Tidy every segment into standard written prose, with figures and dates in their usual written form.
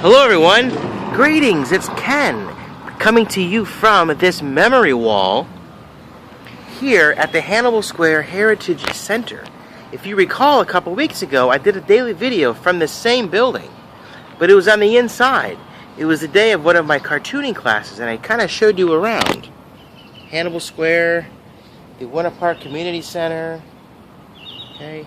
Hello everyone, greetings, it's Ken coming to you from this memory wall here at the Hannibal Square Heritage Center. If you recall, a couple weeks ago I did a daily video from the same building, but it was on the inside. It was the day of one of my cartooning classes and I kind of showed you around. Hannibal Square, the Winter Park Community Center, okay.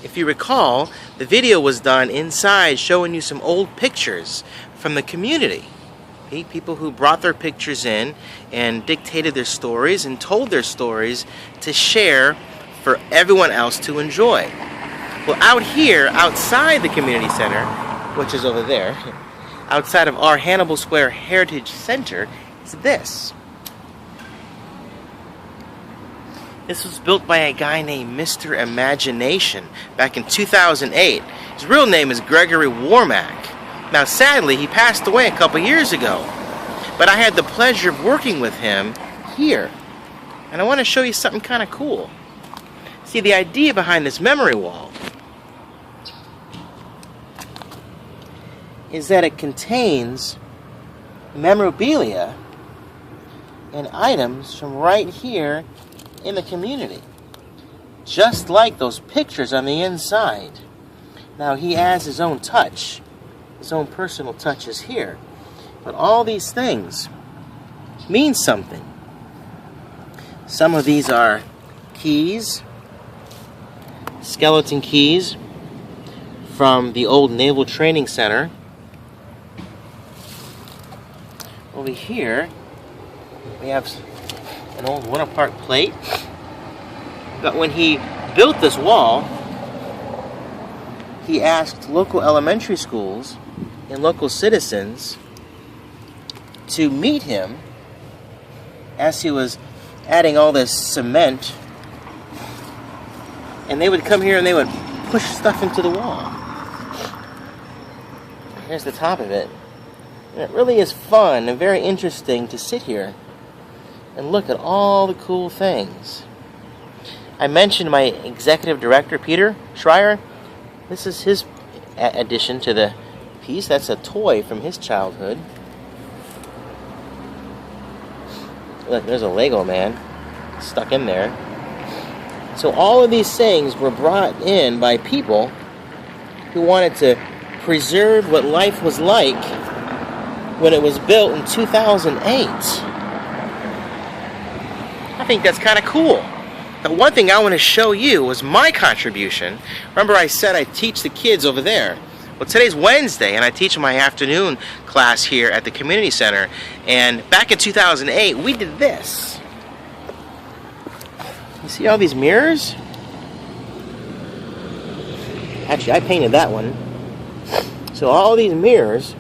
If you recall, the video was done inside showing you some old pictures from the community. Okay? People who brought their pictures in and dictated their stories and told their stories to share for everyone else to enjoy. Well, out here, outside the community center, which is over there, outside of our Hannibal Square Heritage Center, is this. This was built by a guy named Mr. Imagination back in 2008. His real name is Gregory Warmack. Now, sadly, he passed away a couple years ago. But I had the pleasure of working with him here. And I want to show you something kind of cool. See, the idea behind this memory wall is that it contains memorabilia and items from right here in the community, just like those pictures on the inside. Now he adds his own touch, his own personal touches here, but all these things mean something. Some of these are keys, skeleton keys from the old Naval Training Center. Over here we have an old Winter Park plate. But when he built this wall, he asked local elementary schools and local citizens to meet him as he was adding all this cement, and they would come here and they would push stuff into the wall. Here's the top of it. And it really is fun and very interesting to sit here and look at all the cool things. I mentioned my executive director, Peter Schreier. This is his addition to the piece. That's a toy from his childhood. Look, there's a Lego man stuck in there. So all of these things were brought in by people who wanted to preserve what life was like when it was built in 2008. I think that's kind of cool. But one thing I want to show you was my contribution. Remember I said I teach the kids over there. Well, today's Wednesday and I teach my afternoon class here at the community center. And back in 2008, we did this. You see all these mirrors? Actually, I painted that one. So all these mirrors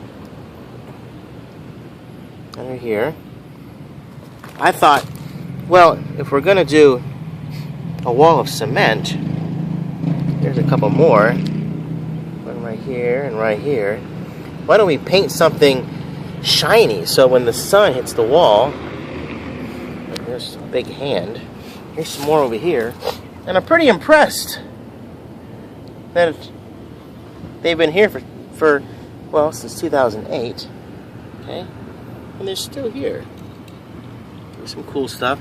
that are here, I thought, well, if we're going to do a wall of cement, there's a couple more, one right here and right here. Why don't we paint something shiny so when the sun hits the wall, there's a big hand, here's some more over here, and I'm pretty impressed that they've been here for well, since 2008, okay, and they're still here. There's some cool stuff.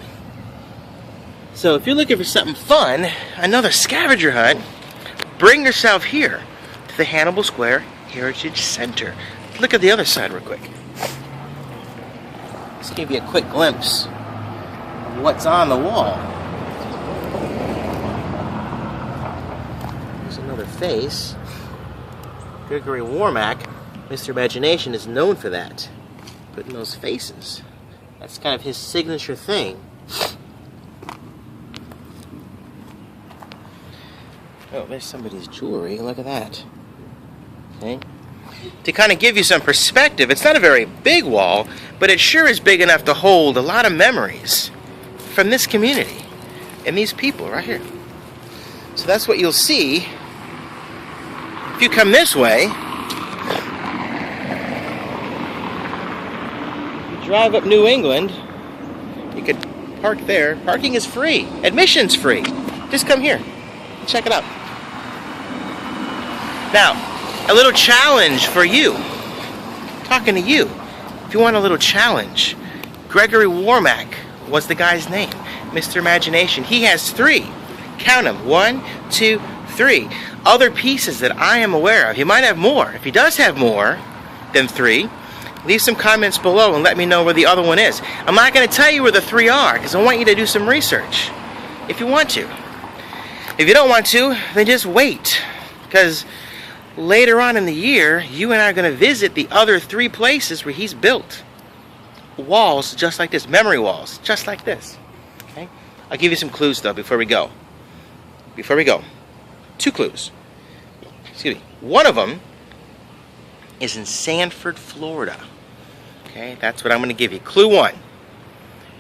So if you're looking for something fun, another scavenger hunt, bring yourself here to the Hannibal Square Heritage Center. Look at the other side real quick. Let's give you a quick glimpse of what's on the wall. There's another face. Gregory Warmack, Mr. Imagination, is known for that. Putting those faces. That's kind of his signature thing. Oh, there's somebody's jewelry. Look at that. Okay. To kind of give you some perspective, it's not a very big wall, but it sure is big enough to hold a lot of memories from this community and these people right here. So that's what you'll see if you come this way. You drive up New England, you could park there. Parking is free. Admission's free. Just come here. Check it out. Now, A little challenge for you. Talking to you. If you want a little challenge, Gregory Warmack was the guy's name. Mr. Imagination. He has 3. Count them. 1, 2, 3. Other pieces that I am aware of. He might have more. If he does have more than 3, leave some comments below and let me know where the other one is. I'm not going to tell you where the 3 are because I want you to do some research if you want to. If you don't want to, then just wait, because later on in the year, you and I are going to visit the other 3 places where he's built walls just like this, memory walls, just like this. Okay? I'll give you some clues though before we go. 2 clues. Excuse me. One of them is in Sanford, Florida. Okay, that's what I'm going to give you. Clue 1.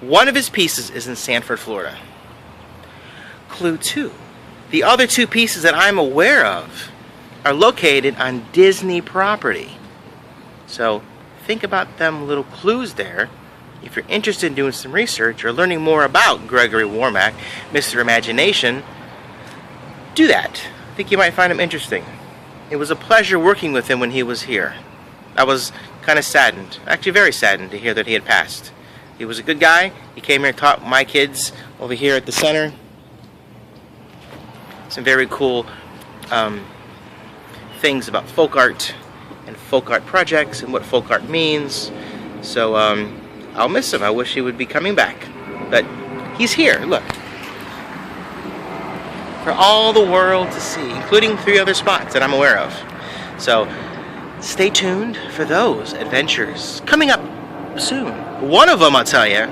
One of his pieces is in Sanford, Florida. Clue 2. The other 2 pieces that I'm aware of are located on Disney property. So think about them little clues there. If you're interested in doing some research or learning more about Gregory Warmack, Mr. Imagination, do that. I think you might find him interesting. It was a pleasure working with him when he was here. I was kind of saddened, actually very saddened, to hear that he had passed. He was a good guy. He came here and taught my kids over here at the center some very cool things about folk art and folk art projects and what folk art means. So I'll miss him. I wish he would be coming back. But he's here, look. For all the world to see, including 3 other spots that I'm aware of. So stay tuned for those adventures coming up soon. One of them, I'll tell you,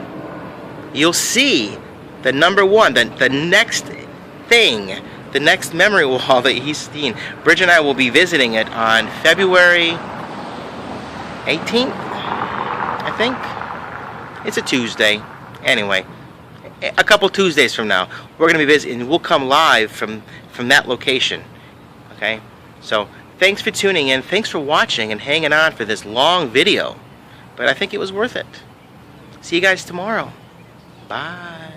you'll see the number 1, the next thing, the next memory wall that he's seen. Bridget and I will be visiting it on February 18th, I think. It's a Tuesday. Anyway, a couple Tuesdays from now, we're going to be visiting. We'll come live from that location. Okay? So, thanks for tuning in. Thanks for watching and hanging on for this long video. But I think it was worth it. See you guys tomorrow. Bye.